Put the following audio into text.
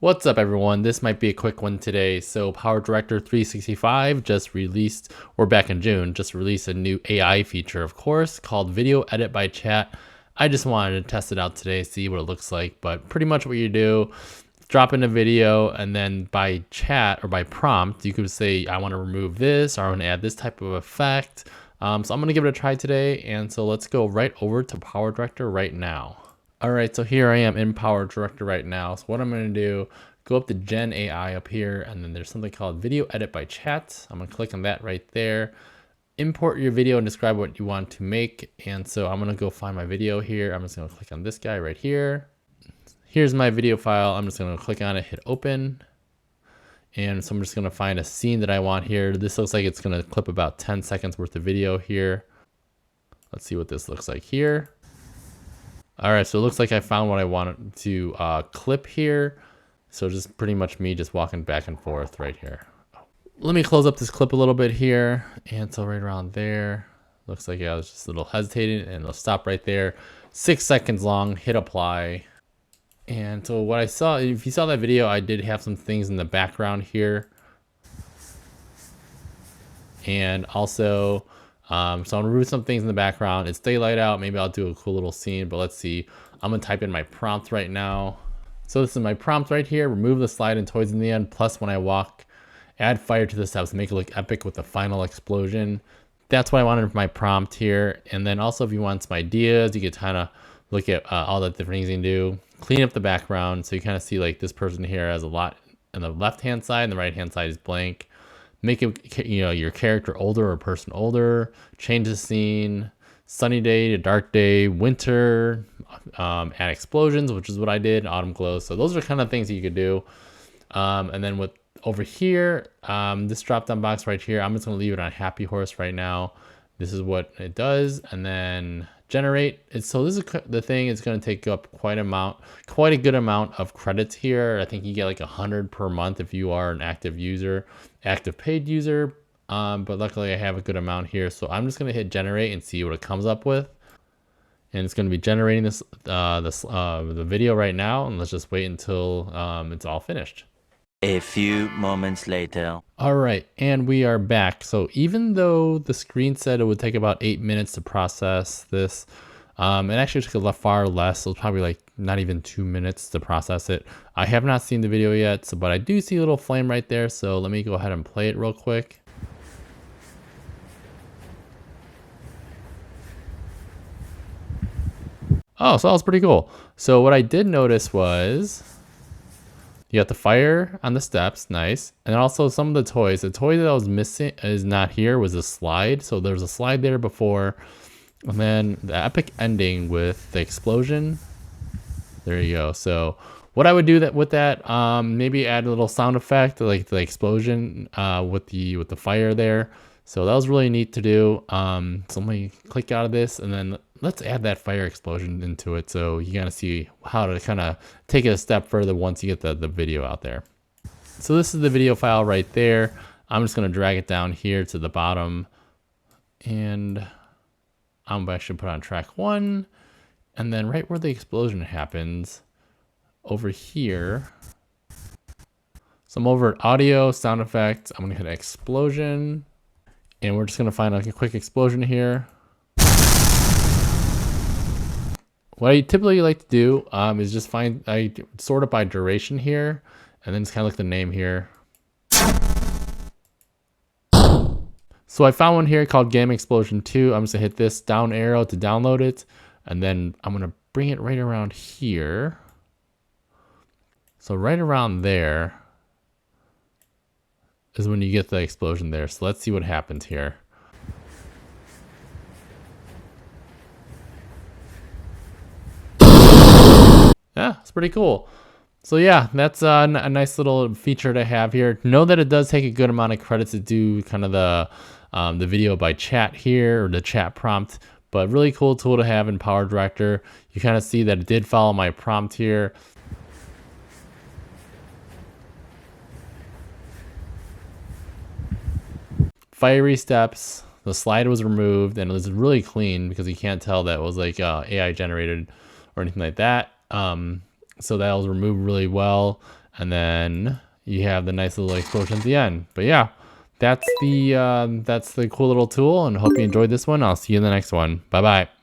What's up everyone? This might be a quick one today. So PowerDirector 365 just released, or back in June, just released a new AI feature, of course, called Video Edit by Chat. I just wanted to test it out today, see what it looks like, but pretty much what you do, drop in a video and then by chat or by prompt, you could say, I want to remove this or I want to add this type of effect. So I'm going to give it a try today. And so let's go right over to PowerDirector right now. All right, so here I am in PowerDirector right now. So what I'm going to do, go up to Gen AI up here, and then there's something called Video Edit by Chat. I'm going to click on that right there. Import your video and describe what you want to make. And so I'm going to go find my video here. I'm just going to click on this guy right here. Here's my video file. I'm just going to click on it, hit open. And so I'm just going to find a scene that I want here. This looks like it's going to clip about 10 seconds worth of video here. Let's see what this looks like here. All right, so it looks like I found what I wanted to clip here. So just pretty much me just walking back and forth right here. Let me close up this clip a little bit here. And so right around there, looks like I was just a little hesitating, and it'll stop right there. 6 seconds long, hit apply. And so what I saw, if you saw that video, I did have some things in the background here. And also, so I'll remove some things in the background. It's daylight out. Maybe I'll do a cool little scene, but let's see. I'm gonna type in my prompt right now. So this is my prompt right here. Remove the slide and toys in the end. Plus when I walk, add fire to the steps, make it look epic with the final explosion. That's what I wanted for my prompt here. And then also if you want some ideas, you could kind of look at all the different things you can do. Clean up the background. So you kind of see like this person here has a lot on the left-hand side and the right-hand side is blank. Make it, your character older or person older. Change the scene. Sunny day to dark day, winter, add explosions, which is what I did, autumn glows. So those are kind of things that you could do. And then with over here, this drop down box right here, I'm just gonna leave it on happy horse right now. This is what it does. And then generate it. So this is the thing, it's gonna take up quite a good amount of credits here. I think you get like 100 per month if you are an active paid user. But luckily I have a good amount here. So I'm just gonna hit generate and see what it comes up with. And it's gonna be generating the video right now. And let's just wait until it's all finished. A few moments later. All right, and we are back. So even though the screen said it would take about 8 minutes to process this, it actually took far less. So it's probably like not even 2 minutes to process it. I have not seen the video yet, but I do see a little flame right there. So let me go ahead and play it real quick. Oh, so that was pretty cool. So what I did notice was you got the fire on the steps, nice. And also some of the toys. The toy that I was missing is not here, was a slide. So there was a slide there before. And then the epic ending with the explosion. There you go. So what I would do with that, maybe add a little sound effect, like the explosion with the fire there. So that was really neat to do. So let me click out of this and then let's add that fire explosion into it. So you gotta see how to kind of take it a step further once you get the video out there. So this is the video file right there. I'm just gonna drag it down here to the bottom and I'm actually put on track 1. And then right where the explosion happens over here. So I'm over at audio, sound effects. I'm gonna hit explosion. And we're just gonna find like a quick explosion here. What I typically like to do is just I sort it by duration here, and then just kind of look the name here. So I found one here called Game Explosion 2. I'm just gonna hit this down arrow to download it, and then I'm gonna bring it right around here. So right around there is when you get the explosion there. So let's see what happens here. Yeah, it's pretty cool. So yeah, that's a nice little feature to have here. Know that it does take a good amount of credits to do kind of the video by chat here, or the chat prompt, but really cool tool to have in PowerDirector. You kind of see that it did follow my prompt here. Fiery steps, the slide was removed, and it was really clean because you can't tell that it was like AI generated or anything like that. So that was removed really well. And then you have the nice little explosion at the end. But yeah, that's the cool little tool, and hope you enjoyed this one. I'll see you in the next one. Bye bye.